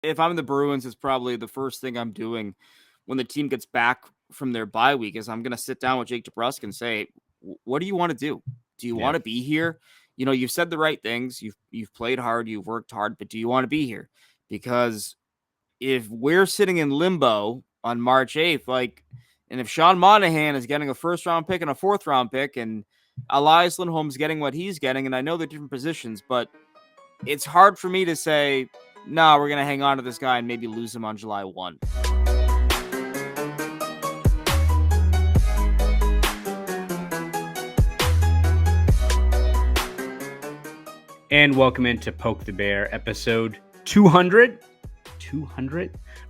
if I'm the Bruins, it's probably the first thing I'm doing when the team gets back from their bye week is I'm going to sit down with Jake DeBrusk and say, what do you want to do? Do you want to be here? You've said the right things. You've played hard. You've worked hard, but do you want to be here? Because if we're sitting in limbo on March 8th, and if Sean Monahan is getting a first round pick and a fourth round pick, and Elias Lindholm's getting what he's getting, and I know they're different positions, but it's hard for me to say, no, we're going to hang on to this guy and maybe lose him on July 1. And welcome into Poke the Bear, episode 200,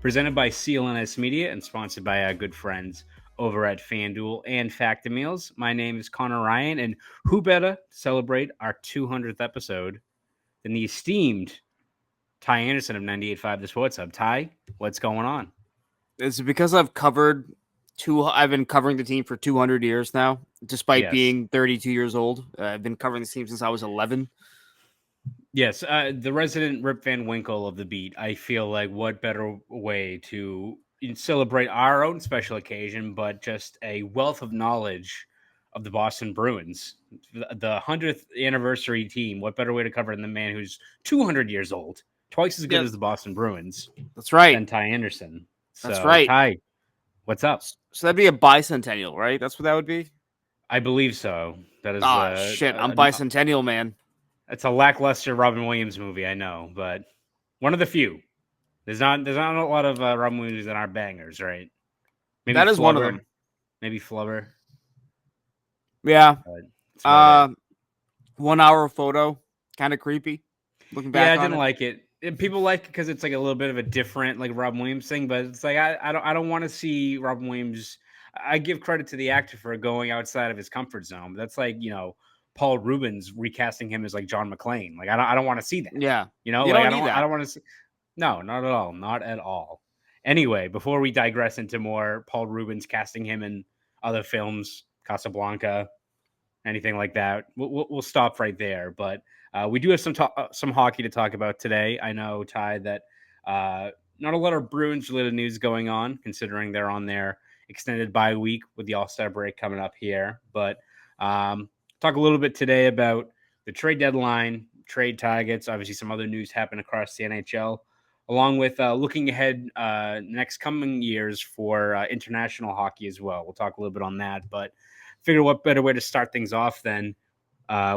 presented by CLNS Media and sponsored by our good friends over at FanDuel and Factor Meals. My name is Conor Ryan, and who better to celebrate our 200th episode than the esteemed Ty Anderson of 98.5 The Sports Hub. Ty, what's going on? It's because I've been covering the team for 200 years now, despite being 32 years old. I've been covering the team since I was 11. Yes, the resident Rip Van Winkle of the beat. I feel like what better way to celebrate our own special occasion, but just a wealth of knowledge of the Boston Bruins, the 100th anniversary team. What better way to cover it than the man who's 200 years old, twice as good as the Boston Bruins? That's right. Than Ty Anderson. That's right. Ty, what's up? So that'd be a bicentennial, right? That's what that would be? I believe so. That is. Shit. I'm bicentennial, man. It's a lackluster Robin Williams movie, I know, but one of the few. There's not a lot of Robin Williams that aren't bangers, right? Maybe that is Flubber. One of them. Maybe Flubber. Yeah. 1 hour photo, kind of creepy. Looking back, I didn't like it. People like it because it's like a little bit of a different like Robin Williams thing, but it's like I don't want to see Robin Williams. I give credit to the actor for going outside of his comfort zone. That's like Paul Rubens recasting him as like John McClane. Like I don't want to see that. Yeah. I don't want to see. No, not at all. Not at all. Anyway, before we digress into more Paul Rubens casting him in other films, Casablanca, anything like that, we'll stop right there. But we do have some hockey to talk about today. I know, Ty, that not a lot of Bruins-related news going on, considering they're on their extended bye week with the All-Star break coming up here. But talk a little bit today about the trade deadline, trade targets. Obviously, some other news happened across the NHL, along with looking ahead next coming years for international hockey as well. We'll talk a little bit on that, but figure what better way to start things off than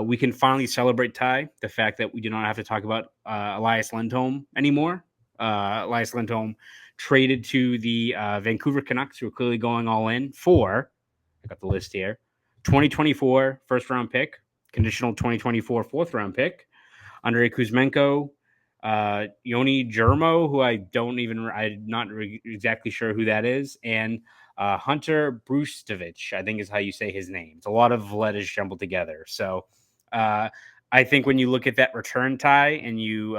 we can finally celebrate, Ty, the fact that we do not have to talk about Elias Lindholm anymore. Elias Lindholm traded to the Vancouver Canucks, who are clearly going all in for, I got the list here, 2024 first-round pick, conditional 2024 fourth-round pick, Andrei Kuzmenko, Yoni Jermo, who I'm not exactly sure who that is, and Hunter Brustovich, I think is how you say his name. It's a lot of letters jumbled together. So I think when you look at that return, Ty, and you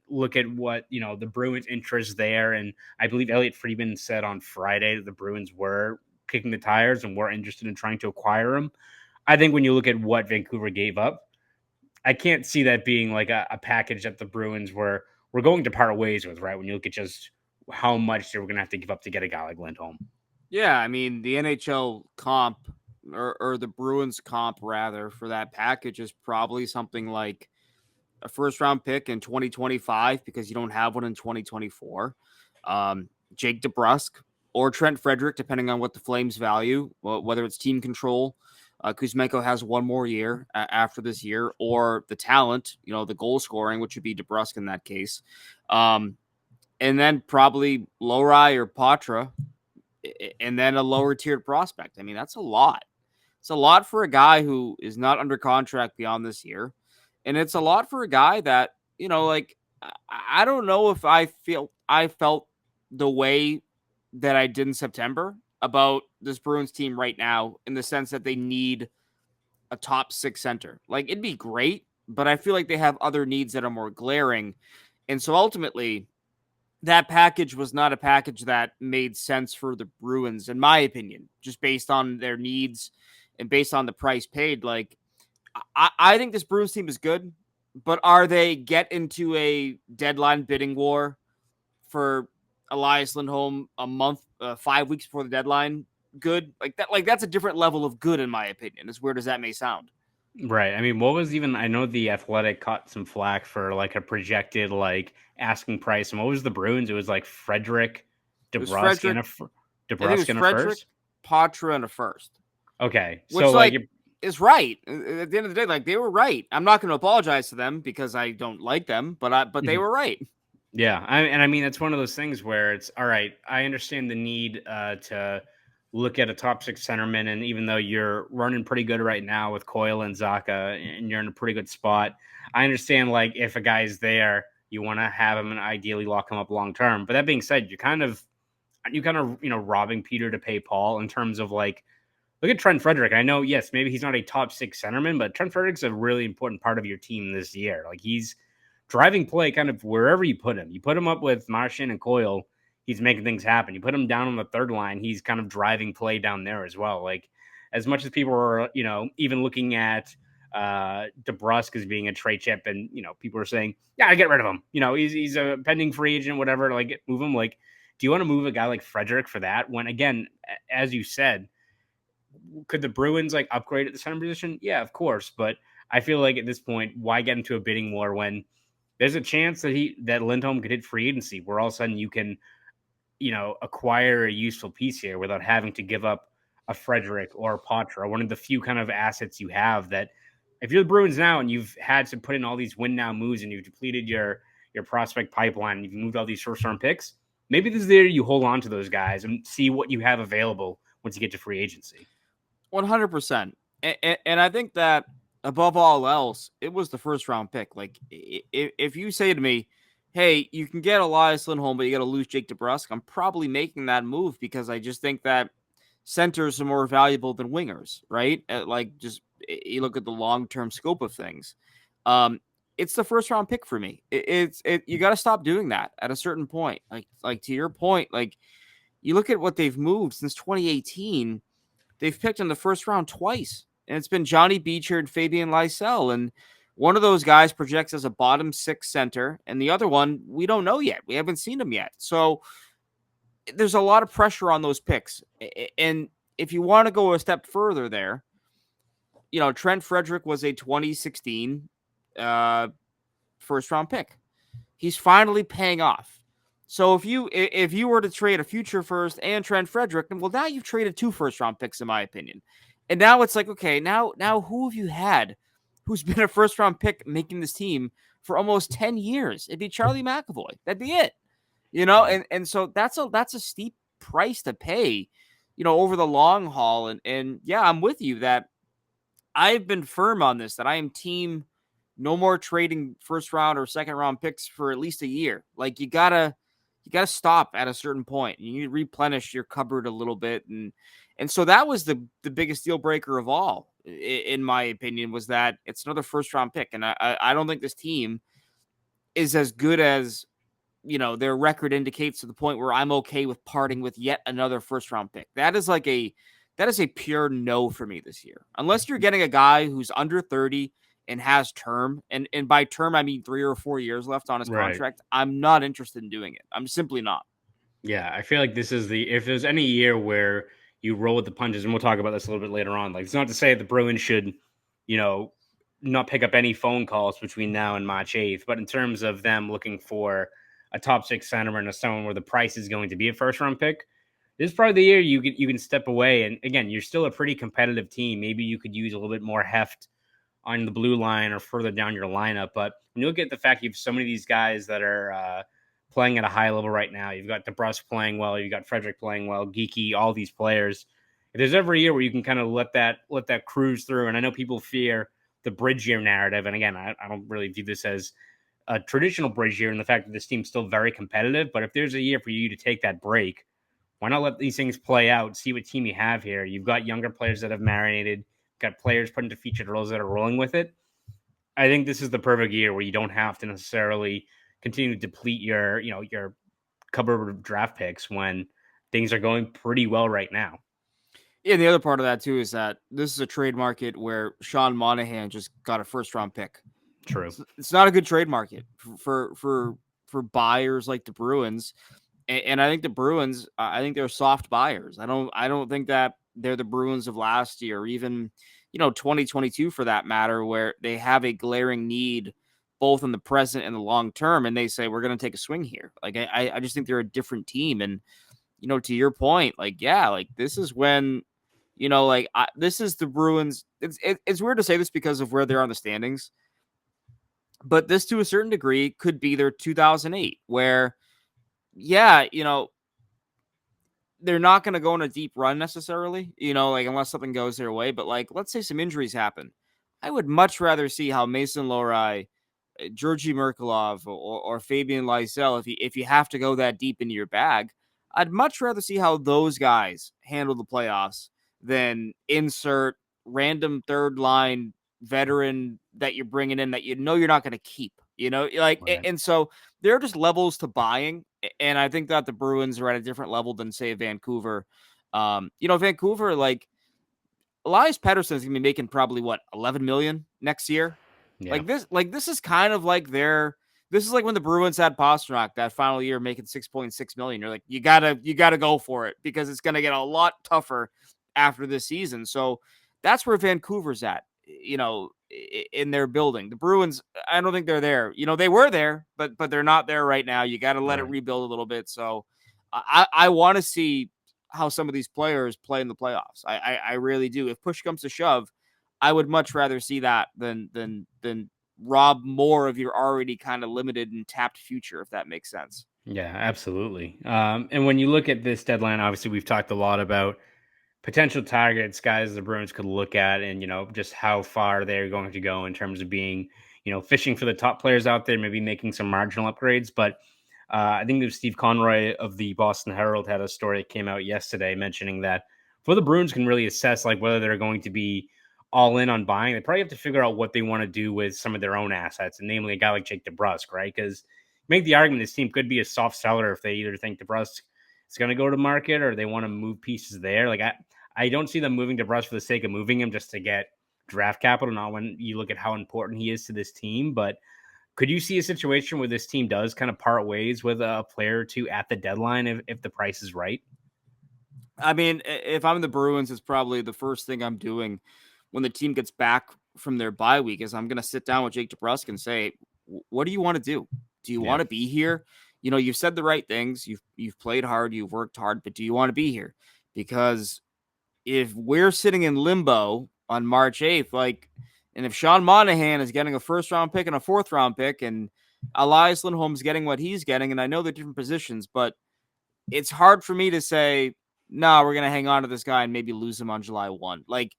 look at what, the Bruins' interest there, and I believe Elliot Friedman said on Friday that the Bruins were kicking the tires and were interested in trying to acquire him. I think when you look at what Vancouver gave up, I can't see that being like a package that the Bruins were going to part ways with, right? When you look at just how much they were going to have to give up to get a guy like Lindholm. Yeah, I mean, the NHL comp or the Bruins comp, rather, for that package is probably something like a first-round pick in 2025 because you don't have one in 2024. Jake DeBrusk or Trent Frederick, depending on what the Flames value, whether it's team control. Kuzmenko has one more year after this year, or the talent, the goal scoring, which would be DeBrusk in that case. And then probably Lowry or Patra, and then a lower tiered prospect. I mean, that's a lot. It's a lot for a guy who is not under contract beyond this year. And it's a lot for a guy that, I don't know if I felt the way that I did in September about this Bruins team right now, in the sense that they need a top 6 center. Like, it'd be great, but I feel like they have other needs that are more glaring. And so ultimately, that package was not a package that made sense for the Bruins, in my opinion, just based on their needs and based on the price paid. Like, I think this Bruins team is good, but are they get into a deadline bidding war for Elias Lindholm a month, 5 weeks before the deadline, good. Like that, like that's a different level of good in my opinion, as weird as that may sound. Right. I mean, what was even? I know the Athletic caught some flack for like a projected like asking price, and what was the Bruins? It was like Frederick, It was DeBrusque, Frederick. and I think it was DeBrusque and a Frederick, first. Patra, and a first. Okay, Which so like, like is right. At the end of the day, like they were right. I'm not going to apologize to them because I don't like them, but they were right. yeah, I mean, it's one of those things where it's all right. I understand the need to look at a top six centerman, and even though you're running pretty good right now with Coyle and Zaka, and you're in a pretty good spot, I understand like if a guy's there, you want to have him and ideally lock him up long term. But that being said, you kind of robbing Peter to pay Paul in terms of like look at Trent Frederick. I know, yes, maybe he's not a top six centerman, but Trent Frederick's a really important part of your team this year. Like he's driving play kind of wherever you put him. You put him up with Marchand and Coyle, he's making things happen. You put him down on the third line, he's kind of driving play down there as well. Like as much as people are, even looking at DeBrusque as being a trade chip, and people are saying, yeah, I get rid of him. He's a pending free agent, whatever. Like move him. Like, do you want to move a guy like Frederick for that? When again, as you said, could the Bruins like upgrade at the center position? Yeah, of course. But I feel like at this point, why get into a bidding war when there's a chance that Lindholm could hit free agency, where all of a sudden you can, acquire a useful piece here without having to give up a Frederick or a Patra, one of the few kind of assets you have that if you're the Bruins now and you've had to put in all these win now moves and you've depleted your prospect pipeline, and you've moved all these first round picks, maybe this is the year you hold on to those guys and see what you have available once you get to free agency. 100%. And I think that above all else, it was the first round pick. Like if you say to me, hey, you can get Elias Lindholm, but you got to lose Jake DeBrusque, I'm probably making that move because I just think that centers are more valuable than wingers, right? Like just you look at the long-term scope of things. It's the first round pick for me. You got to stop doing that at a certain point. Like to your point, like you look at what they've moved since 2018. They've picked in the first round twice, and it's been Johnny Beecher and Fabian Lysell. And one of those guys projects as a bottom six center, and the other one, we don't know yet. We haven't seen him yet. So there's a lot of pressure on those picks. And if you want to go a step further there, Trent Frederick was a 2016 first round pick. He's finally paying off. So if you were to trade a future first and Trent Frederick, well, now you've traded 2 first round picks, in my opinion. And now it's like, okay, now who have you had who's been a first round pick making this team for almost 10 years? It'd be Charlie McAvoy. That'd be it. And so that's a steep price to pay, over the long haul. And yeah, I'm with you that I've been firm on this, that I am team no more trading first round or second round picks for at least a year. Like you gotta stop at a certain point. You need to replenish your cupboard a little bit. And so that was the biggest deal breaker of all, in my opinion, was that it's another first round pick. And I don't think this team is as good as, their record indicates, to the point where I'm okay with parting with yet another first round pick. That is a pure no for me this year. Unless you're getting a guy who's under 30 and has term, and by term I mean 3 or 4 years left on his contract, I'm not interested in doing it. I'm simply not. Yeah, I feel like this is if there's any year where you roll with the punches, and we'll talk about this a little bit later on. Like, it's not to say the Bruins should, not pick up any phone calls between now and March 8th, but in terms of them looking for a top six center and someone where the price is going to be a first round pick, this is probably the year you can step away. And again, you're still a pretty competitive team. Maybe you could use a little bit more heft on the blue line or further down your lineup. But when you look at the fact you have so many of these guys that are playing at a high level right now, you've got DeBrusque playing well, you've got Frederick playing well, Geeky, all these players. If there's every year where you can kind of let that cruise through, and I know people fear the bridge year narrative, and again, I don't really view this as a traditional bridge year in the fact that this team's still very competitive. But if there's a year for you to take that break, why not let these things play out, see what team you have here? You've got younger players that have marinated, got players put into featured roles that are rolling with it. I think this is the perfect year where you don't have to necessarily continue to deplete your cupboard of draft picks when things are going pretty well right now. Yeah, and the other part of that too is that this is a trade market where Sean Monahan just got a first round pick. True. It's not a good trade market for for buyers like the Bruins. And I think the Bruins, I think they're soft buyers. I don't think that they're the Bruins of last year, or even 2022 for that matter, where they have a glaring need both in the present and the long term, and they say we're going to take a swing here. Like I just think they're a different team, and to your point, like yeah, like this is when this is the Bruins. It's weird to say this because of where they are in the standings, but this to a certain degree could be their 2008, where yeah, they're not going to go on a deep run necessarily, like unless something goes their way. But like, let's say some injuries happen. I would much rather see how Mason Lohrei, Georgi Merkulov, or Fabian Lysell, if you have to go that deep into your bag, I'd much rather see how those guys handle the playoffs than insert random third line veteran that you're bringing in that you're not going to keep. Right. And so there are just levels to buying, and I think that the Bruins are at a different level than say Vancouver. Vancouver, like Elias Pettersson is gonna be making probably what 11 million next year. Yeah. This is kind of like this is like when the Bruins had Pastrnak that final year making 6.6 million. You're like, you gotta go for it because it's gonna get a lot tougher after this season. So that's where Vancouver's at, in their building. The Bruins, I don't think they're there. They were there, but they're not there right now. You got to let it Right. rebuild a little bit. So I want to see how some of these players play in the playoffs. I really do. If push comes to shove, I would much rather see that than rob more of your already kind of limited and tapped future, if that makes sense. Yeah, absolutely. And when you look at this deadline, obviously we've talked a lot about potential targets, guys the Bruins could look at, and just how far they're going to go in terms of being, fishing for the top players out there, maybe making some marginal upgrades. But I think that Steve Conroy of the Boston Herald had a story that came out yesterday mentioning that for the Bruins can really assess like whether they're going to be all in on buying, they probably have to figure out what they want to do with some of their own assets, and namely a guy like Jake DeBrusk, right? Because make the argument this team could be a soft seller if they either think DeBrusk is going to go to market or they want to move pieces there. Like I don't see them moving DeBrusk for the sake of moving him just to get draft capital, not when you look at how important he is to this team. But could you see a situation where this team does kind of part ways with a player or two at the deadline if the price is right? I mean, if I'm the Bruins, it's probably the first thing I'm doing when the team gets back from their bye week is I'm going to sit down with Jake DeBrusk and say, what do you want to do? Do you Yeah. want to be here? You've said the right things. You've played hard. You've worked hard, but do you want to be here? Because if we're sitting in limbo on March 8th, and if Sean Monahan is getting a first round pick and a fourth round pick, and Elias Lindholm's getting what he's getting, and I know they're different positions, but it's hard for me to say, no, we're going to hang on to this guy and maybe lose him on July 1. Like,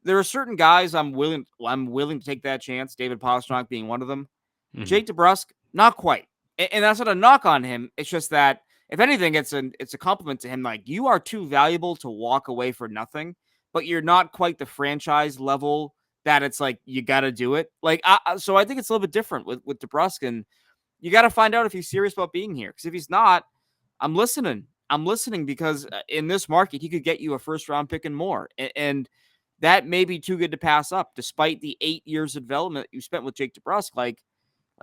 there are certain guys I'm willing to take that chance, David Pastrnak being one of them. Hmm. Jake DeBrusk, not quite. And that's not a knock on him. It's just that if anything, it's a compliment to him. Like, you are too valuable to walk away for nothing, but you're not quite the franchise level that it's like you got to do it. Like, so I think it's a little bit different with DeBrusk, and you got to find out if he's serious about being here. Because if he's not, I'm listening. I'm listening because in this market, he could get you a first round pick and more, and that may be too good to pass up, despite the 8 years of development you spent with Jake DeBrusk. Like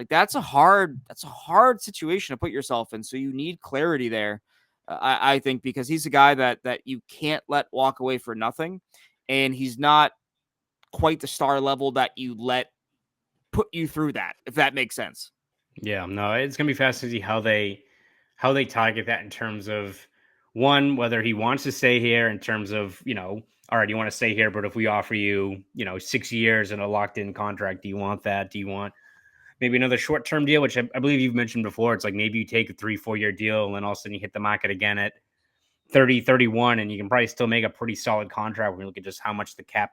that's a hard situation to put yourself in. So you need clarity there. I think because he's a guy that you can't let walk away for nothing, and he's not quite the star level that you let put you through that. If that makes sense. Yeah, no, it's gonna be fascinating to see how they target that in terms of one, whether he wants to stay here in terms of, all right, you want to stay here, but if we offer you, 6 years and a locked in contract, do you want that? Do you want maybe another short term deal, which I believe you've mentioned before? It's like maybe you take a 3, 4 year deal and then all of a sudden you hit the market again at 30, 31, and you can probably still make a pretty solid contract when you look at just how much the cap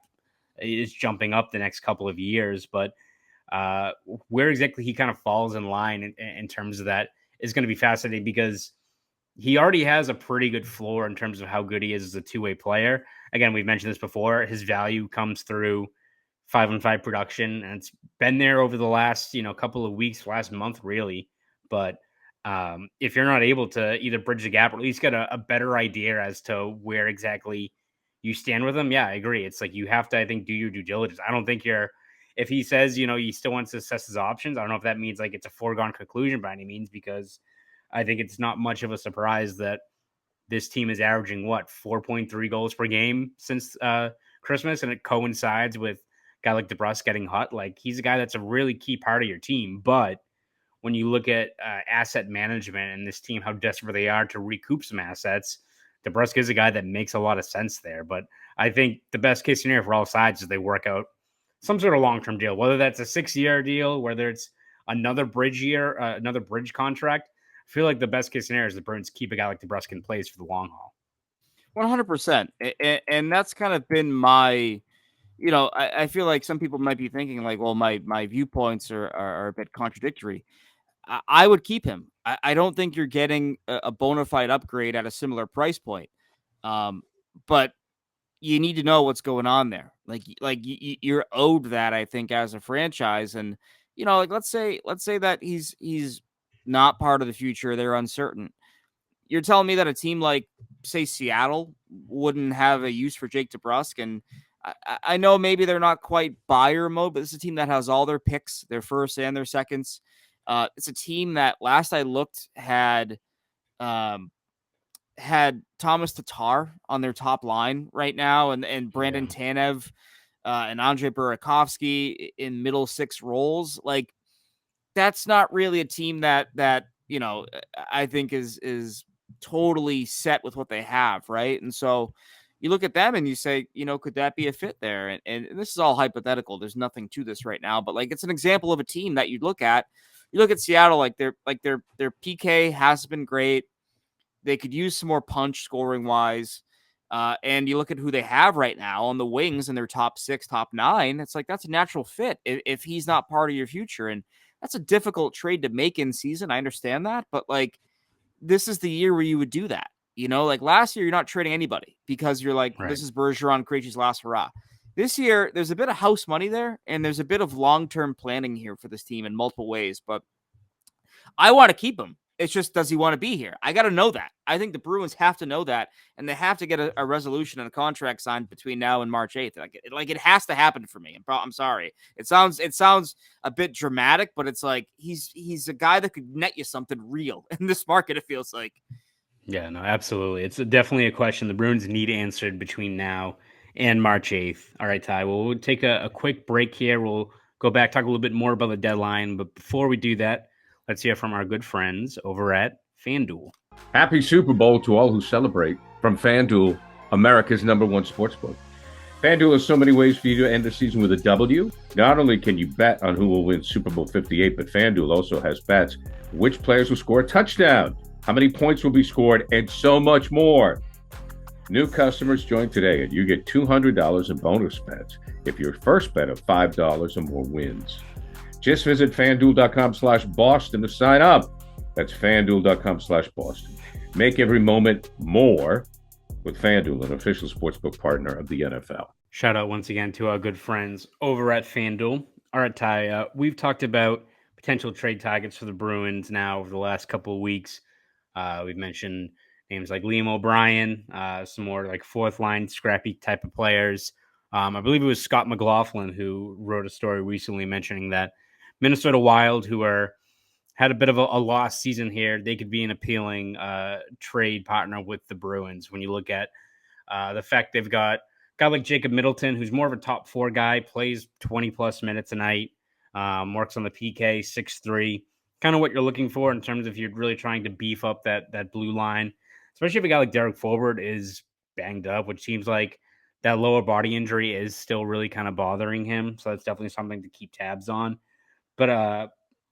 is jumping up the next couple of years. But uh, where exactly he kind of falls in line in terms of that is going to be fascinating because he already has a pretty good floor in terms of how good he is as a two-way player. Again, we've mentioned this before. His value comes through 5-on-5 production, and it's been there over the last couple of weeks, last month really. But if you're not able to either bridge the gap or at least get a better idea as to where exactly you stand with him, yeah, I agree. It's like you have to, I think, do your due diligence. I don't think you're if he says, he still wants to assess his options, I don't know if that means like it's a foregone conclusion by any means, because I think it's not much of a surprise that this team is averaging 4.3 goals per game since Christmas, and it coincides with a guy like DeBrusque getting hot. Like, he's a guy that's a really key part of your team. But when you look at asset management and this team, how desperate they are to recoup some assets, DeBrusque is a guy that makes a lot of sense there. But I think the best case scenario for all sides is they work out some sort of long-term deal, whether that's a 6-year deal, whether it's another bridge contract. I feel like the best case scenario is the Bruins keep a guy like DeBrusque in place for the long haul. 100%. And that's kind of been my, I feel like some people might be thinking like, well, my viewpoints are a bit contradictory. I would keep him. I don't think you're getting a bona fide upgrade at a similar price point. But you need to know what's going on there. You're owed that, I think, as a franchise. And, like let's say that he's not part of the future. They're uncertain. You're telling me that a team like, say, Seattle wouldn't have a use for Jake DeBrusque. And I know maybe they're not quite buyer mode, but this is a team that has all their picks, their first and their seconds. It's a team that last I looked had Thomas Tatar on their top line right now, and Brandon Tanev and Andre Burakovsky in middle six roles. Like, that's not really a team that I think is totally set with what they have, right? And so you look at them and you say, could that be a fit there? And this is all hypothetical. There's nothing to this right now, but like, it's an example of a team that you'd look at. You look at Seattle, their PK has been great. They could use some more punch scoring wise. And you look at who they have right now on the wings in their top 6, top 9. It's like, that's a natural fit if he's not part of your future. And that's a difficult trade to make in season. I understand that, but like, this is the year where you would do that. Like last year, you're not trading anybody because you're like, Right. This is Bergeron, Krejci's last hurrah. This year, there's a bit of house money there, and there's a bit of long-term planning here for this team in multiple ways. But I want to keep him. It's just, does he want to be here? I got to know that. I think the Bruins have to know that, and they have to get a resolution and a contract signed between now and March 8th. It has to happen for me. I'm sorry. It sounds a bit dramatic, but it's like he's a guy that could net you something real in this market, it feels like. Yeah, no, absolutely. It's definitely a question the Bruins need answered between now and March 8th. All right, Ty, we'll take a quick break here. We'll go back, talk a little bit more about the deadline. But before we do that, let's hear from our good friends over at FanDuel. Happy Super Bowl to all who celebrate from FanDuel, America's #1 sportsbook. FanDuel has so many ways for you to end the season with a W. Not only can you bet on who will win Super Bowl 58, but FanDuel also has bets which players will score a touchdown, how many points will be scored, and so much more. New customers join today and you get $200 in bonus bets if your first bet of $5 or more wins. Just visit FanDuel.com/Boston to sign up. That's FanDuel.com/Boston. Make every moment more with FanDuel, an official sportsbook partner of the NFL. Shout out once again to our good friends over at FanDuel. All right, Ty, we've talked about potential trade targets for the Bruins now over the last couple of weeks. We've mentioned names like Liam O'Brien, some more like fourth line scrappy type of players. I believe it was Scott McLaughlin who wrote a story recently mentioning that Minnesota Wild, who had a bit of a lost season here, they could be an appealing trade partner with the Bruins. When you look at the fact they've got a guy like Jacob Middleton, who's more of a top 4 guy, plays 20 plus minutes a night, works on the PK, 6'3", kind of what you're looking for in terms of you're really trying to beef up that blue line, especially if a guy like Derek Forward is banged up, which seems like that lower body injury is still really kind of bothering him. So that's definitely something to keep tabs on. But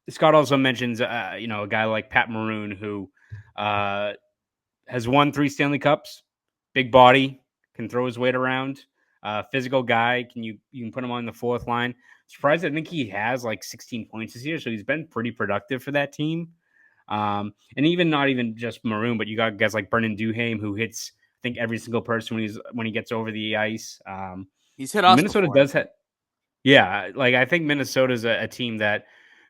Scott also mentions, a guy like Pat Maroon, who has won 3 Stanley Cups, big body, can throw his weight around, physical guy. You can put him on the fourth line. Surprised, I think he has like 16 points this year, so he's been pretty productive for that team. And even not even just Maroon, but you got guys like Brendan Duhaime, who hits, I think, every single person when he gets over the ice. He's hit us Minnesota before. does have. Yeah, like I think Minnesota's a team that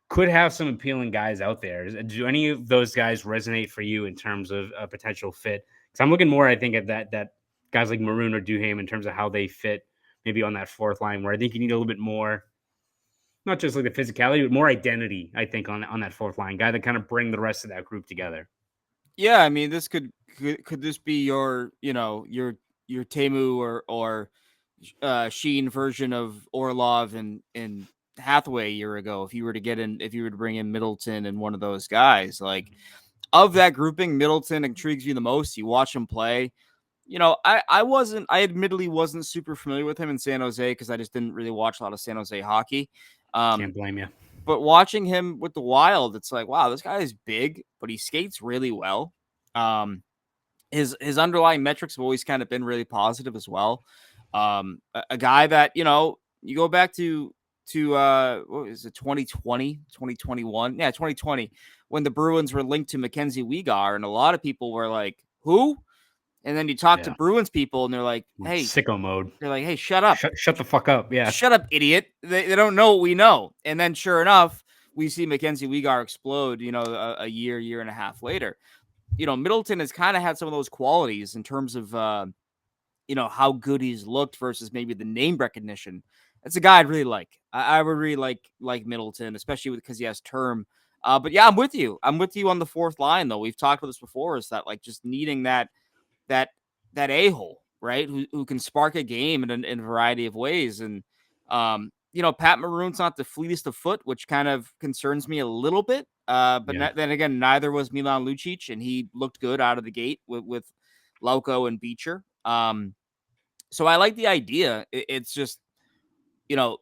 could have some appealing guys out there. Do any of those guys resonate for you in terms of a potential fit? Because I'm looking more, I think, at that guys like Maroon or Duhaime in terms of how they fit maybe on that fourth line, where I think you need a little bit more not just like the physicality, but more identity, I think, on that fourth line guy that kind of bring the rest of that group together. Yeah, I mean, this could this be your, your Temu or Sheen version of Orlov and Hathaway a year ago. If you were to bring in Middleton and one of those guys, like of that grouping, Middleton intrigues you the most. You watch him play. I admittedly wasn't super familiar with him in San Jose because I just didn't really watch a lot of San Jose hockey. Can't blame you. But watching him with the Wild, it's like, wow, this guy is big, but he skates really well. His underlying metrics have always kind of been really positive as well. A guy that, you go back to what was it, 2020, 2021? Yeah, 2020, when the Bruins were linked to Mackenzie Weegar, and a lot of people were like, who? And then you talk to Bruins people, and they're like, hey, sicko mode. They're like, hey, shut up. Shut the fuck up. Yeah. Shut up, idiot. They don't know what we know. And then sure enough, we see Mackenzie Weegar explode, a year and a half later. Middleton has kind of had some of those qualities in terms of, how good he's looked versus maybe the name recognition. That's a guy I'd really like. I would really like Middleton, especially because he has term. But yeah, I'm with you. I'm with you on the fourth line, though. We've talked about this before, is that like just needing that a-hole, right? Who can spark a game in a variety of ways. And, Pat Maroon's not the fleetest of foot, which kind of concerns me a little bit. But then again, neither was Milan Lucic, and he looked good out of the gate with Lauko and Beecher. So I like the idea. It's just,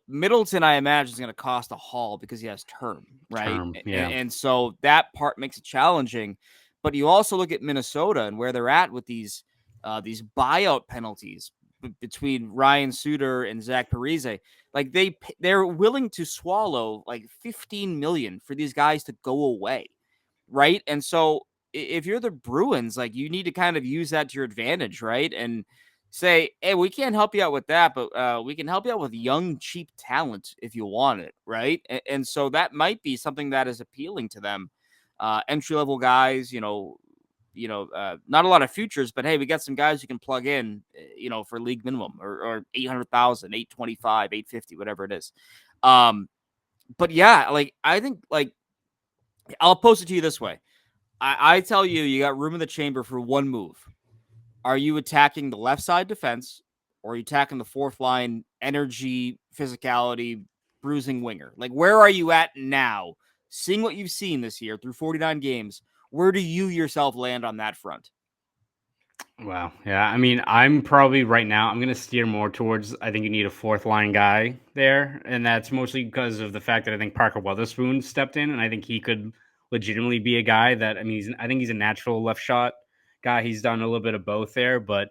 Middleton, I imagine, is going to cost a haul because he has term, right? And so that part makes it challenging. But you also look at Minnesota and where they're at with these buyout penalties between Ryan Suter and Zach Parise. Like they're willing to swallow like $15 million for these guys to go away, right? And so if you're the Bruins, like you need to kind of use that to your advantage, right? And say, hey, we can't help you out with that, but we can help you out with young, cheap talent if you want it, right? And so that might be something that is appealing to them. Entry level guys, not a lot of futures, but hey, we got some guys you can plug in, for league minimum or 800,000, 825, 850, whatever it is. But yeah, like I think, like I'll post it to you this way. I tell you, you got room in the chamber for one move. Are you attacking the left side defense, or are you attacking the fourth line energy, physicality, bruising winger? Like, where are you at now? Seeing what you've seen this year through 49 games, where do you yourself land on that front? Wow. Yeah. I mean, I'm probably right now, I'm going to steer more towards, I think you need a fourth line guy there. And that's mostly because of the fact that I think Parker Weatherspoon stepped in, and I think he could legitimately be a guy that, I mean, I think he's a natural left shot guy. He's done a little bit of both there, but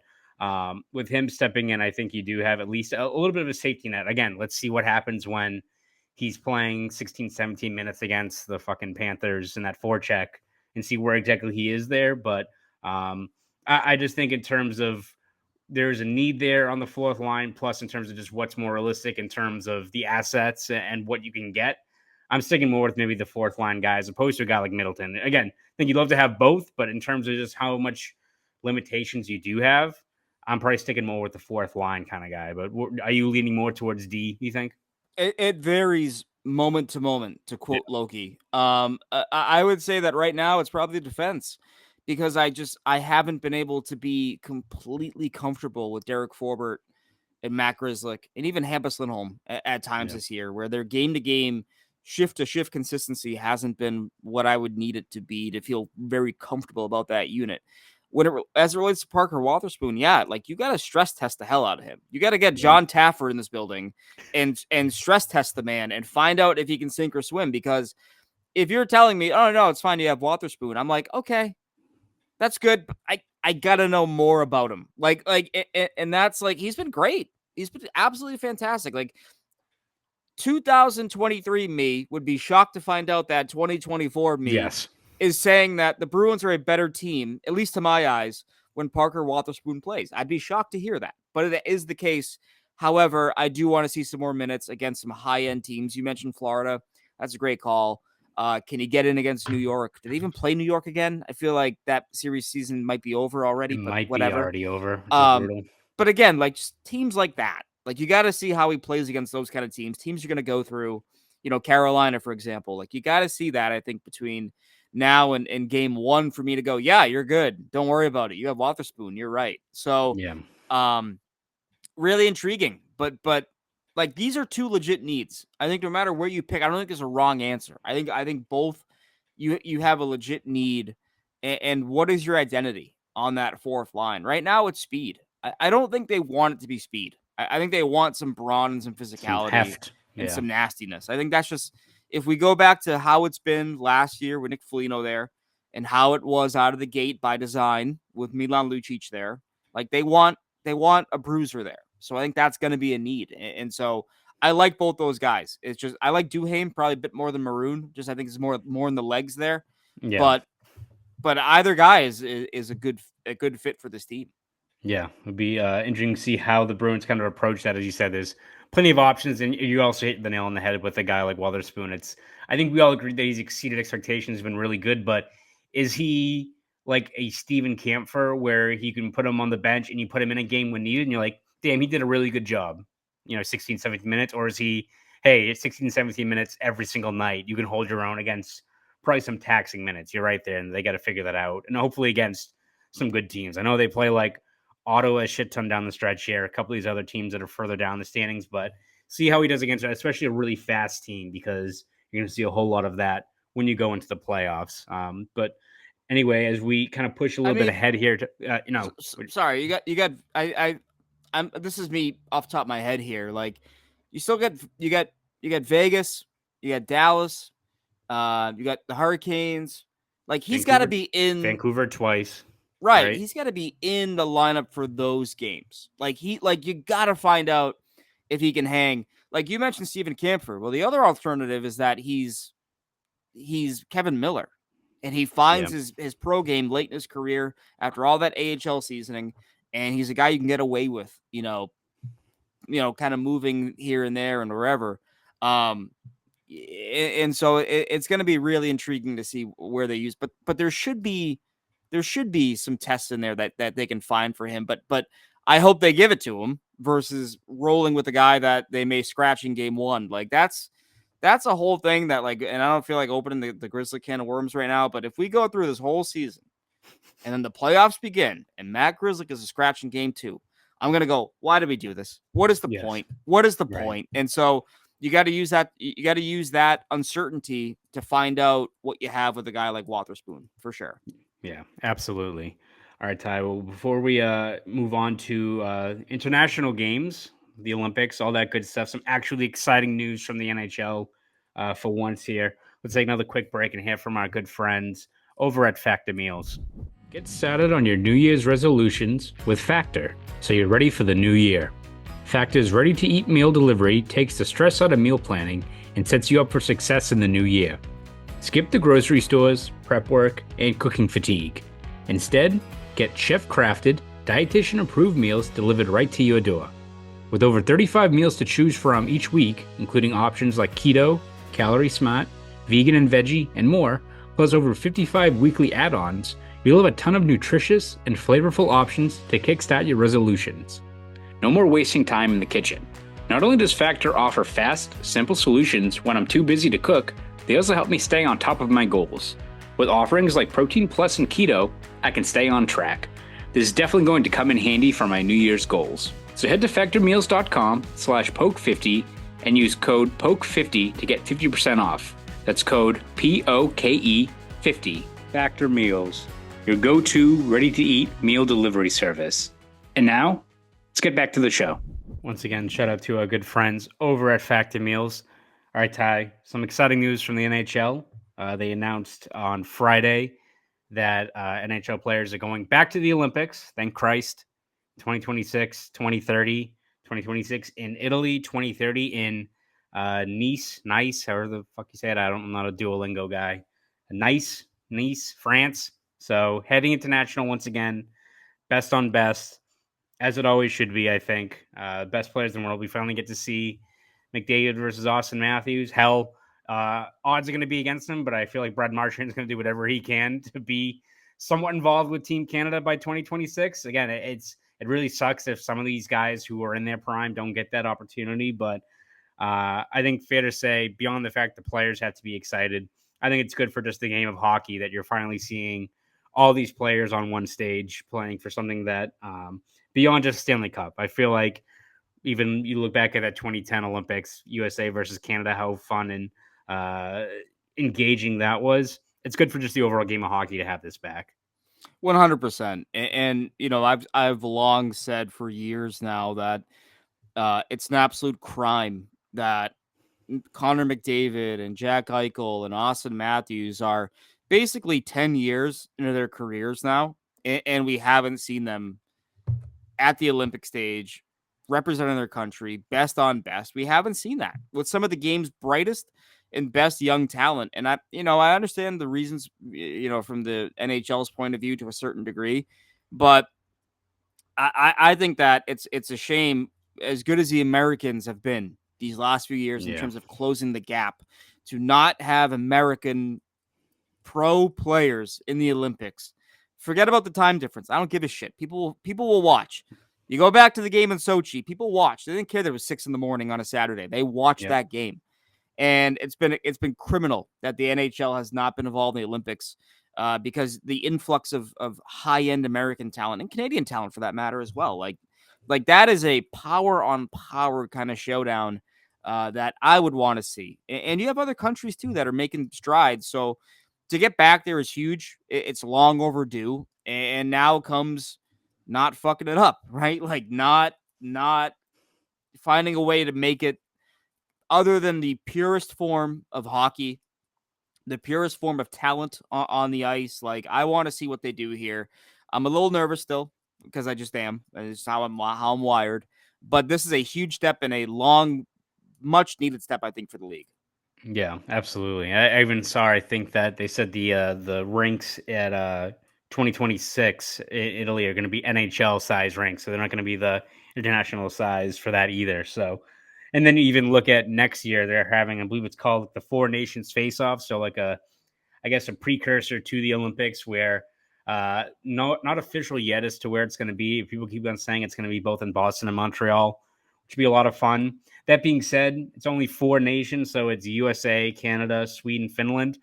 with him stepping in, I think you do have at least a little bit of a safety net. Again, let's see what happens when he's playing 16, 17 minutes against the fucking Panthers in that forecheck and see where exactly he is there. But I just think in terms of there's a need there on the fourth line, plus in terms of just what's more realistic in terms of the assets and what you can get. I'm sticking more with maybe the fourth line guy as opposed to a guy like Middleton. Again, I think you'd love to have both, but in terms of just how much limitations you do have, I'm probably sticking more with the fourth line kind of guy. But are you leaning more towards D, you think? It varies moment to moment, to quote Loki. I would say that right now it's probably the defense, because I haven't been able to be completely comfortable with Derek Forbort and Matt Grzelcyk and even Hampus Lindholm at times this year, where their game-to-game, shift-to-shift consistency hasn't been what I would need it to be to feel very comfortable about that unit. As it relates to Parker Wotherspoon, yeah, like you got to stress test the hell out of him. You got to get John Taffer in this building and stress test the man and find out if he can sink or swim. Because if you're telling me, oh no, it's fine, you have Wotherspoon, I'm like, okay, that's good. But I gotta know more about him. And that's like, he's been great. He's been absolutely fantastic. Like 2023 me would be shocked to find out that 2024 me is saying that the Bruins are a better team, at least to my eyes, when Parker Wotherspoon plays. I'd be shocked to hear that, but it is the case. However, I do want to see some more minutes against some high-end teams. You mentioned Florida. That's a great call. Can he get in against New York? Did they even play New York again? I feel like that series season might be over already, but might whatever. be already over. But again, like just teams like that, like you got to see how he plays against those kind of teams. Teams you're going to go through. Carolina, for example. Like, you got to see that, I think, between now and game one for me to go, yeah, you're good. Don't worry about it. You have Wotherspoon. You're right. So, Yeah. really intriguing. But like, these are two legit needs. I think no matter where you pick, I don't think there's a wrong answer. I think both you have a legit need. And what is your identity on that fourth line? Right now, it's speed. I don't think they want it to be speed. I think they want some brawn and some physicality, Some heft. and some nastiness. I think that's just, if we go back to how it's been last year with Nick Foligno there and how it was out of the gate by design with Milan Lucic there, like, they want a bruiser there. So I think that's going to be a need. And so I like both those guys. It's just, I like Duhaime probably a bit more than Maroon. Just, I think it's more in the legs there. Yeah. But either guy is a good fit for this team. Yeah, it'll be interesting to see how the Bruins kind of approach that. As you said, there's plenty of options, and you also hit the nail on the head with a guy like Wotherspoon. I think we all agree that he's exceeded expectations, been really good, but is he like a Steven Kampfer where he can put him on the bench and you put him in a game when needed and you're like, damn, he did a really good job, 16, 17 minutes? Or is he, hey, it's 16, 17 minutes every single night. You can hold your own against probably some taxing minutes. You're right there, and they got to figure that out. And hopefully against some good teams. I know they play like Ottawa a shit ton down the stretch here, a couple of these other teams that are further down the standings, but see how he does against it, especially a really fast team, because you're going to see a whole lot of that when you go into the playoffs. But anyway, as we kind of push a little bit ahead here to, sorry, I'm this is me off the top of my head here. Like, you still got Vegas, you got Dallas, you got the Hurricanes. Like, he's got to be in Vancouver twice. Right. He's got to be in the lineup for those games. Like, you got to find out if he can hang. Like, you mentioned Steven Kampfer. Well, the other alternative is that he's Kevin Miller, and he finds his pro game late in his career after all that AHL seasoning, and he's a guy you can get away with, kind of moving here and there and wherever. And so it's going to be really intriguing to see where they use, but there should be some tests in there that they can find for him. But I hope they give it to him versus rolling with a guy that they may scratch in game one. Like, that's a whole thing that, like, and I don't feel like opening the Grizzly can of worms right now, but if we go through this whole season and then the playoffs begin and Matt Grizzly is a scratch in game two, I'm going to go, why did we do this? What is the point? What is the point? And so you got to use that. You got to use that uncertainty to find out what you have with a guy like Wotherspoon, for sure. Yeah, absolutely. All right, Ty. Well, before we move on to international games, the Olympics, all that good stuff, some actually exciting news from the NHL for once here. Let's take another quick break and hear from our good friends over at Factor Meals. Get started on your New Year's resolutions with Factor, so you're ready for the new year. Factor's ready-to-eat meal delivery takes the stress out of meal planning and sets you up for success in the new year. Skip the grocery stores, prep work, and cooking fatigue. Instead, get chef-crafted, dietitian-approved meals delivered right to your door. With over 35 meals to choose from each week, including options like keto, calorie smart, vegan and veggie, and more, plus over 55 weekly add-ons, you'll have a ton of nutritious and flavorful options to kickstart your resolutions. No more wasting time in the kitchen. Not only does Factor offer fast, simple solutions when I'm too busy to cook, they also help me stay on top of my goals. With offerings like Protein Plus and Keto, I can stay on track. This is definitely going to come in handy for my New Year's goals. So head to factormeals.com/poke50 and use code POKE50 to get 50% off. That's code POKE50. Factor Meals, your go-to ready-to-eat meal delivery service. And now, let's get back to the show. Once again, shout out to our good friends over at Factor Meals. All right, Ty, some exciting news from the NHL. They announced on Friday that NHL players are going back to the Olympics. Thank Christ. 2026, 2030, 2026 in Italy, 2030 in Nice, however the fuck you say it. I'm not a Duolingo guy. Nice, France. So heading international once again. Best on best, as it always should be, I think. Best players in the world. We finally get to see McDavid versus Austin Matthews. Hell, odds are going to be against him, but I feel like Brad Marchand is going to do whatever he can to be somewhat involved with Team Canada by 2026. Again, it really sucks if some of these guys who are in their prime don't get that opportunity, but I think fair to say, beyond the fact the players have to be excited, I think it's good for just the game of hockey that you're finally seeing all these players on one stage playing for something that beyond just Stanley Cup. I feel like even you look back at that 2010 Olympics, USA versus Canada, how fun and engaging that was. It's good for just the overall game of hockey to have this back. 100%. And I've long said for years now that it's an absolute crime that Connor McDavid and Jack Eichel and Austin Matthews are basically 10 years into their careers now, and we haven't seen them at the Olympic stage representing their country best on best. We haven't seen that with some of the game's brightest and best young talent. And I understand the reasons, from the NHL's point of view to a certain degree, but I think that it's a shame, as good as the Americans have been these last few years in terms of closing the gap, to not have American pro players in the Olympics. Forget about the time difference. I don't give a shit. People will watch. You go back to the game in Sochi, people watch. They didn't care that it was 6 a.m. on a Saturday. They watched that game. And it's been criminal that the NHL has not been involved in the Olympics, because the influx of high-end American talent and Canadian talent, for that matter, as well. Like that is a power on power kind of showdown that I would want to see. And you have other countries too that are making strides. So to get back there is huge. It's long overdue. And now comes not fucking it up, right? Like not finding a way to make it, other than the purest form of hockey, the purest form of talent on the ice. Like, I want to see what they do here. I'm a little nervous still, because I just am. It's how I'm wired. But this is a huge step and a long, much needed step, I think, for the league. Yeah, absolutely. I even saw, I think that they said the rinks at 2026 in Italy are going to be NHL size rinks, so they're not going to be the international size for that either. So, and then you even look at next year, they're having, I believe it's called the Four Nations Face Off, so like a precursor to the Olympics, where not official yet as to where it's going to be. People keep on saying it's going to be both in Boston and Montreal, which would be a lot of fun. That being said, it's only 4 nations, so it's USA, Canada, Sweden, Finland.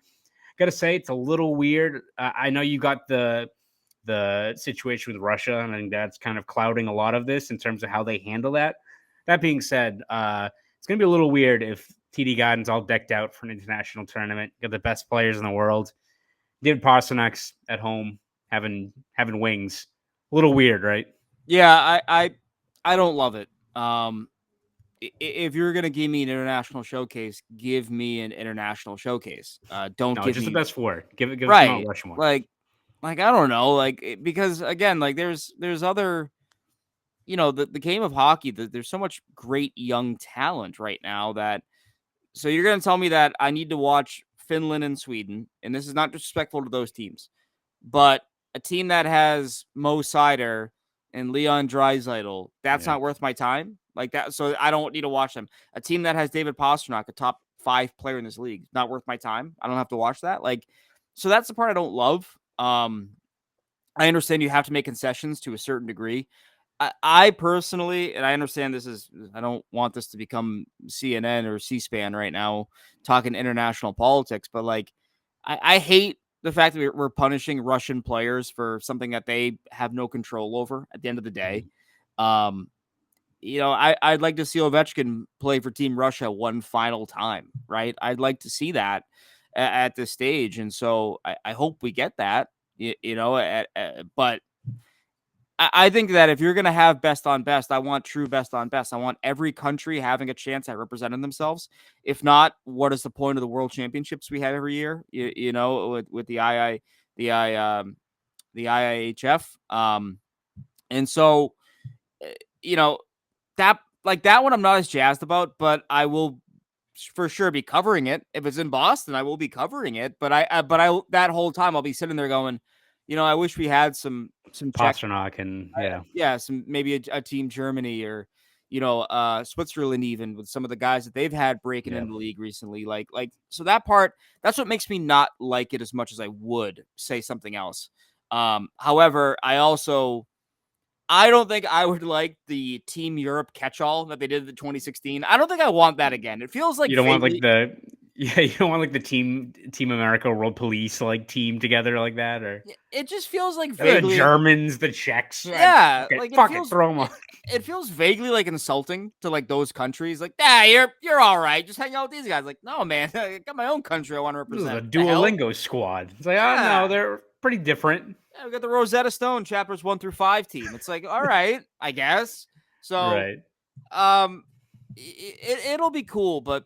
Got to say, it's a little weird. I know you got the situation with Russia, and I think that's kind of clouding a lot of this in terms of how they handle that. That being said, it's going to be a little weird if TD Garden's all decked out for an international tournament. Got the best players in the world. David Pastrnak's at home having wings. A little weird, right? Yeah, I don't love it. If you're gonna give me an international showcase, give me an international showcase. Don't give just me the best 4. Give it right. Mount Rushmore. Like I don't know, because again, like there's other, the game of hockey. There's so much great young talent right now that. So you're gonna tell me that I need to watch Finland and Sweden, and this is not disrespectful to those teams, but a team that has Mo Seider and Leon Draisaitl, that's not worth my time. Like that, so I don't need to watch them. A team that has David Pastrnak, a top 5 player in this league, not worth my time. I don't have to watch that. So that's the part I don't love. I understand you have to make concessions to a certain degree. I personally, and I understand I don't want this to become CNN or C-SPAN right now talking international politics, but I hate the fact that we're punishing Russian players for something that they have no control over at the end of the day. I'd like to see Ovechkin play for Team Russia one final time, right? I'd like to see that at this stage. And so I hope we get that, but I think that if you're going to have best on best, I want true best on best. I want every country having a chance at representing themselves. If not, what is the point of the World Championships we have every year? With the IIHF. And so, that one I'm not as jazzed about, but I will for sure be covering it. If it's in Boston, I will be covering it. But I that whole time I'll be sitting there going, I wish we had some Pastrnak and some maybe a team Germany or Switzerland, even with some of the guys that they've had breaking in the league recently. So that part, that's what makes me not like it as much as I would say something else. However, I also I don't think I would like the Team Europe catch-all that they did in 2016. I don't think I want that again. It feels like You don't want like vaguely- you don't want like the Team America World Police like team together like that, or it just feels like the vaguely Germans, the Czechs. Yeah, Okay, like fuck it, throw them on. it feels vaguely like insulting to like those countries. Like, you're all right. Just hang out with these guys. Like, no, man, I got my own country I want to This is a represent. The hell? Duolingo squad. It's like, oh Yeah. no, they're pretty different. Yeah, we got the Rosetta Stone chapters 1 through 5 team. It's like, all right, I guess. So, Right. it'll be cool, but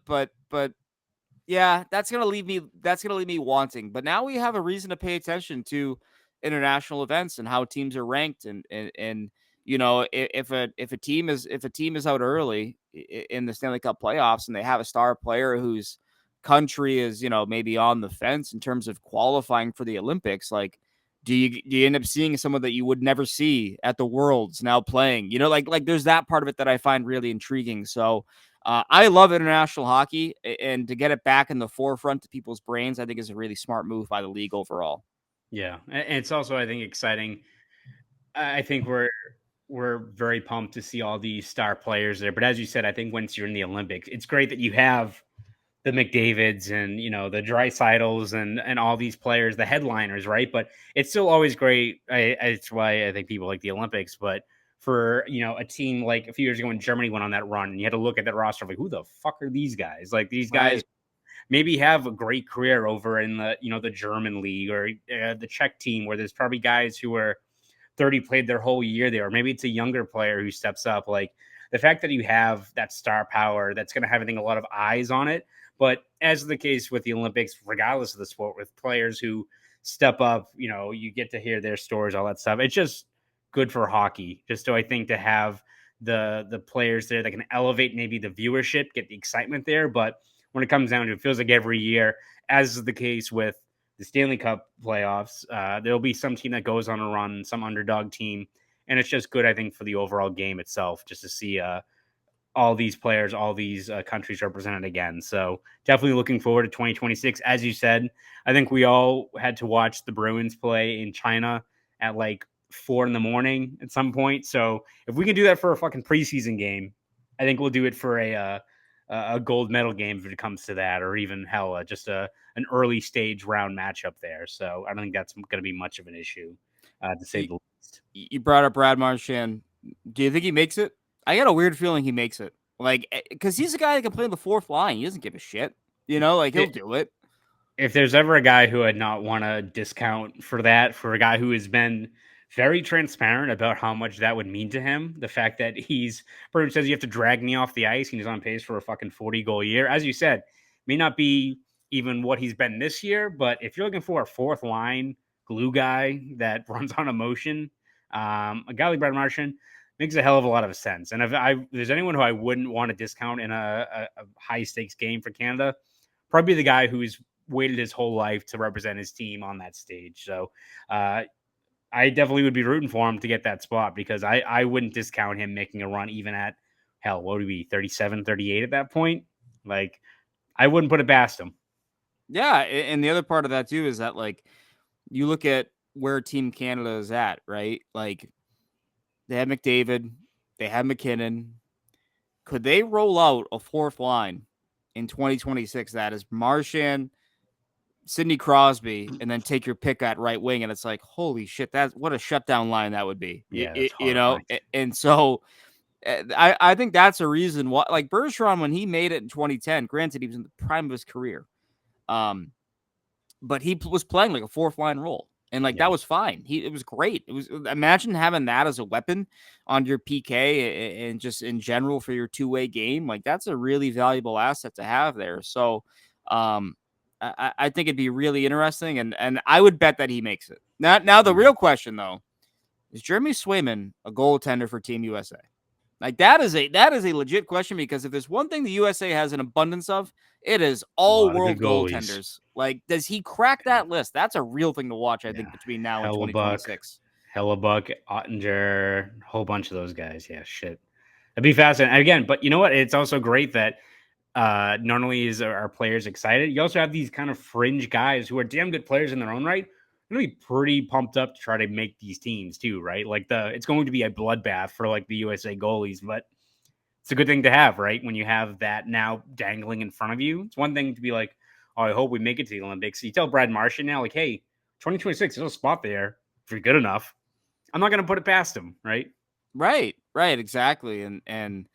yeah, that's gonna leave me wanting. But now we have a reason to pay attention to international events and how teams are ranked, and you know, if a team is out early in the Stanley Cup playoffs and they have a star player whose country is, you know, maybe on the fence in terms of qualifying for the Olympics, like do you end up seeing someone that you would never see at the Worlds now playing? You know, like there's that part of it that I find really intriguing. So I love international hockey, and to get it back in the forefront of people's brains, I think is a really smart move by the league overall. Yeah, and it's also, I think, exciting. I think we're very pumped to see all these star players there. But as you said, I think once you're in the Olympics, it's great that you have the McDavids and, you know, the Dreisaitl's and all these players, the headliners, right? But it's still always great. It's why I think people like the Olympics. But for, you know, a team like a few years ago when Germany went on that run, and you had to look at that roster like, who the fuck are these guys? Like these guys Right. maybe have a great career over in the, you know, the German league or the Czech team, where there's probably guys who are 30 played their whole year there, or maybe it's a younger player who steps up. Like the fact that you have that star power that's going to have, I think, a lot of eyes on it. But as the case with the Olympics, regardless of the sport, with players who step up, you know, you get to hear their stories, all that stuff. It's just good for hockey. Just so I think to have the players there that can elevate maybe the viewership, get the excitement there. But when it comes down to it, feels like every year, as is the case with the Stanley Cup playoffs, there'll be some team that goes on a run, some underdog team. And it's just good, I think, for the overall game itself, just to see all these players, all these countries represented again. So definitely looking forward to 2026. As you said, I think we all had to watch the Bruins play in China at like 4 a.m. at some point. So if we can do that for a fucking preseason game, I think we'll do it for a gold medal game if it comes to that, or even hell, just an early stage round matchup there. So I don't think that's going to be much of an issue, to say the least. You brought up Brad Marchand. Do you think he makes it? I got a weird feeling he makes it. Like, because he's a guy that can play the fourth line. He doesn't give a shit. You know, like he'll do it. If there's ever a guy who I'd not want to discount for that, for a guy who has been very transparent about how much that would mean to him, the fact that he's pretty much says you have to drag me off the ice and he's on pace for a fucking 40-goal year. As you said, may not be even what he's been this year, but if you're looking for a fourth line glue guy that runs on emotion, a guy like Brad Marchand makes a hell of a lot of sense. And if there's anyone who I wouldn't want to discount in a high stakes game for Canada, probably the guy who's waited his whole life to represent his team on that stage. So I definitely would be rooting for him to get that spot, because I wouldn't discount him making a run even at, hell, what would he be, 37, 38 at that point? Like, I wouldn't put it past him. Yeah, and the other part of that too is that, like, you look at where Team Canada is at, right? Like, they have McDavid, they have McKinnon. Could they roll out a fourth line in 2026 that is Marchand, Sidney Crosby, and then take your pick at right wing? And it's like, holy shit, that's what a shutdown line that would be. Yeah, You know? And so I think that's a reason why, like Bergeron, when he made it in 2010, granted, he was in the prime of his career. But he was playing like a fourth line role. And like that was fine. It was great. It was, imagine having that as a weapon on your PK and just in general for your two-way game. Like that's a really valuable asset to have there. So I think it'd be really interesting, and I would bet that he makes it. Now the real question though, is Jeremy Swayman a goaltender for Team USA? Like that is a legit question, because if there's one thing the USA has an abundance of, it is all world goaltenders. Like, does he crack that list? That's a real thing to watch, I think, between now and 2026. Hellebuck, Ottinger, a whole bunch of those guys. Yeah, shit. That'd be fascinating. And again, but you know what? It's also great that not only is our players excited, you also have these kind of fringe guys who are damn good players in their own right, going to be pretty pumped up to try to make these teams too, right? Like it's going to be a bloodbath for like the USA goalies, but it's a good thing to have, right? When you have that now dangling in front of you, it's one thing to be like, oh, I hope we make it to the Olympics. You tell Brad Marchand now, like, hey, 2026, there's a spot there if you're good enough. I'm not going to put it past him, right? Right, exactly. And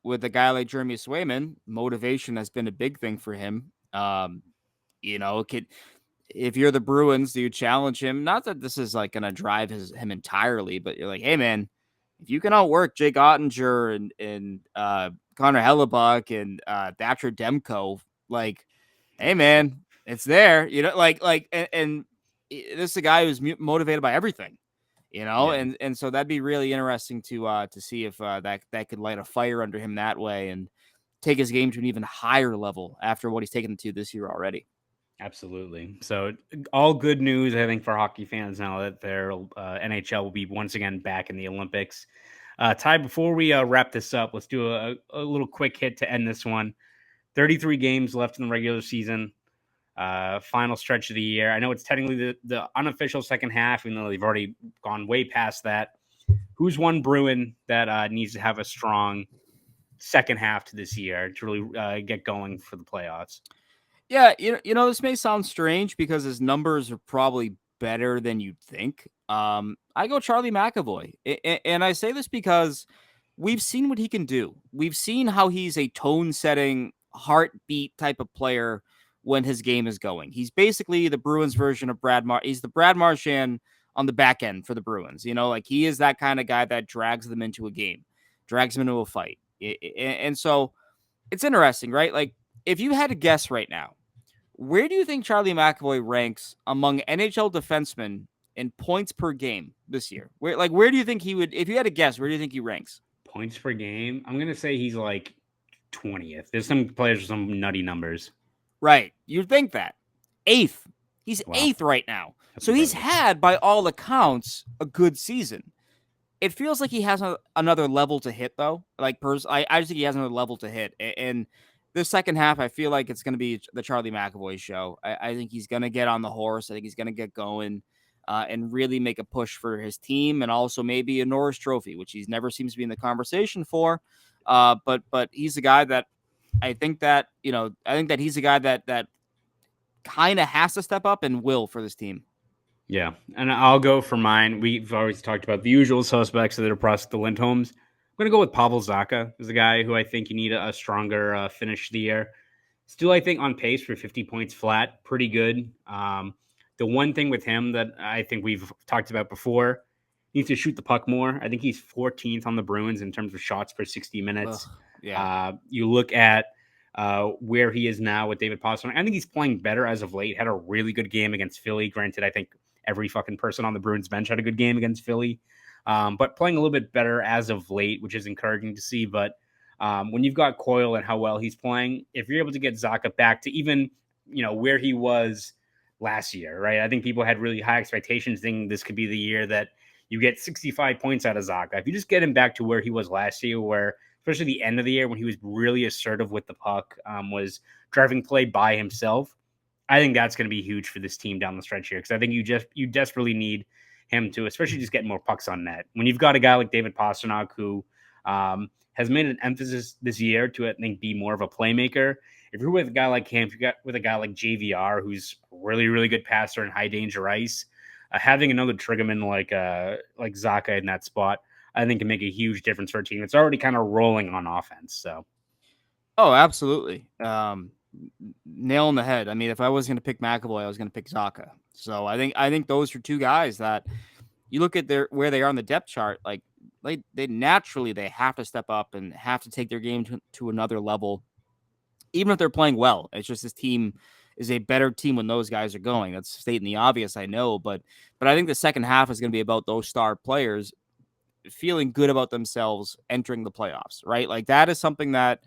with a guy like Jeremy Swayman, motivation has been a big thing for him. If you're the Bruins, do you challenge him? Not that this is like going to drive him entirely, but you're like, hey, man, if you can outwork Jake Ottinger and Connor Hellebuck and Thatcher Demko, like, hey, man, it's there. And this is a guy who's motivated by everything. And so that'd be really interesting to see if that could light a fire under him that way and take his game to an even higher level after what he's taken to this year already. Absolutely. So all good news, I think, for hockey fans now that their NHL will be once again back in the Olympics. Ty, before we wrap this up, let's do a little quick hit to end this one. 33 games left in the regular season. Final stretch of the year. I know it's technically the unofficial second half, even though they've already gone way past that. Who's one Bruin that needs to have a strong second half to this year to really get going for the playoffs? Yeah, this may sound strange because his numbers are probably better than you'd think. I go Charlie McAvoy, and I say this because we've seen what he can do. We've seen how he's a tone-setting, heartbeat type of player when his game is going. He's basically the Bruins version of He's the Brad Marchand on the back end for the Bruins. Like he is that kind of guy that drags them into a game, drags them into a fight. And so it's interesting, right? Like if you had to guess right now, where do you think Charlie McAvoy ranks among NHL defensemen in points per game this year? Where do you think he would, if you had to guess, where do you think he ranks? Points per game? I'm going to say he's like 20th. There's some players with some nutty numbers. Right. You'd think that. 8th. He's 8th right now. That's so incredible. He's had, by all accounts, a good season. It feels like he has another level to hit, though. I just think he has another level to hit. And this second half, I feel like it's going to be the Charlie McAvoy show. I think he's going to get on the horse. I think he's going to get going and really make a push for his team and also maybe a Norris Trophy, which he never seems to be in the conversation for. But he's a guy that I think that he's a guy that kind of has to step up and will for this team. Yeah, and I'll go for mine. We've always talked about the usual suspects that are across the Lindholms. I'm going to go with Pavel Zacha as a guy who I think you need a stronger finish of the year. Still, I think on pace for 50 points flat, pretty good. The one thing with him that I think we've talked about before, he needs to shoot the puck more. I think he's 14th on the Bruins in terms of shots per 60 minutes. You look at where he is now with David Pastrnak. I think he's playing better as of late. Had a really good game against Philly. Granted, I think every fucking person on the Bruins bench had a good game against Philly. But playing a little bit better as of late, which is encouraging to see. But when you've got Coyle and how well he's playing, if you're able to get Zacha back to even, where he was last year, right? I think people had really high expectations thinking this could be the year that you get 65 points out of Zacha. If you just get him back to where he was last year, where especially the end of the year when he was really assertive with the puck, was driving play by himself, I think that's going to be huge for this team down the stretch here because I think you desperately need him to, especially just get more pucks on net. When you've got a guy like David Pastrnak who has made an emphasis this year to, I think, be more of a playmaker. If you're with a guy like him, if you got with a guy like JVR, who's really, really good passer in high danger ice, having another triggerman like Zacha in that spot, I think can make a huge difference for a team. It's already kind of rolling on offense. So, oh, absolutely. Nail on the head. I mean, if I was going to pick McAvoy, I was going to pick Zacha. So I think those are two guys that you look at where they are on the depth chart. Like they naturally have to step up and have to take their game to another level, even if they're playing well. It's just this team is a better team when those guys are going. That's stating the obvious, I know, but I think the second half is going to be about those star players feeling good about themselves entering the playoffs, right? Like that is something that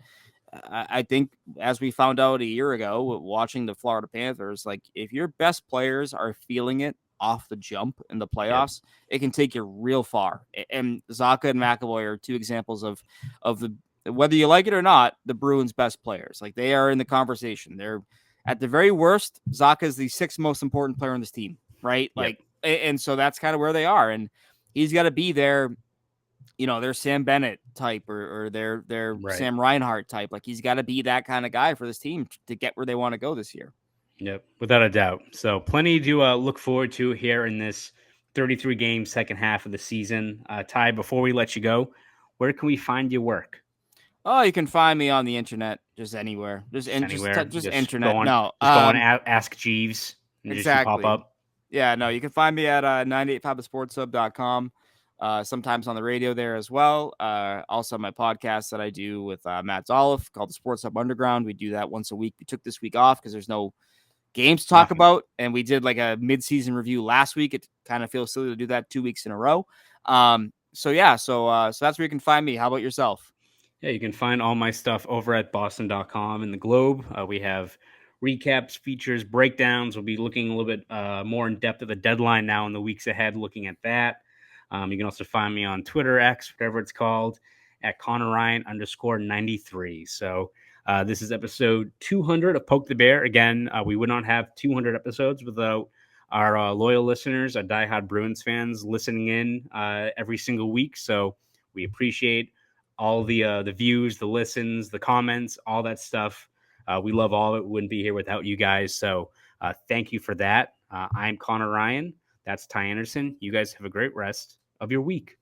I think, as we found out a year ago, watching the Florida Panthers, like if your best players are feeling it off the jump in the playoffs, it can take you real far. And Zacha and McAvoy are two examples of the, whether you like it or not, the Bruins' best players. Like they are in the conversation. They're at the very worst. Zacha is the 6th most important player on this team. right? Yep. Like, and so that's kind of where they are. And he's got to be their, their Sam Bennett type or their Right. Sam Reinhart type. Like, he's got to be that kind of guy for this team to get where they want to go this year. Yep, without a doubt. So plenty to look forward to here in this 33-game second half of the season. Ty, before we let you go, where can we find your work? Oh, you can find me on the internet, just anywhere, Anywhere. just internet. Go on, No, just go on Ask Jeeves and exactly. just pop up. Yeah, no, you can find me at 985sportshub.com. Sometimes on the radio there as well. Also my podcast that I do with Matt Zolliff called the Sports Hub Underground. We do that once a week. We took this week off because there's no games to talk about, and we did like a mid-season review last week. It kind of feels silly to do that 2 weeks in a row. So that's where you can find me. How about yourself? Yeah, you can find all my stuff over at boston.com and the Globe. We have recaps, features, breakdowns. We'll be looking a little bit more in depth at the deadline now in the weeks ahead, looking at that. You can also find me on Twitter, X, whatever it's called, at Conor Ryan _93. So this is episode 200 of Poke the Bear. Again, we would not have 200 episodes without our loyal listeners, our diehard Bruins fans listening in every single week. So we appreciate all the views, the listens, the comments, all that stuff. We love all of it. We wouldn't be here without you guys. So thank you for that. I'm Conor Ryan. That's Ty Anderson. You guys have a great rest of your week.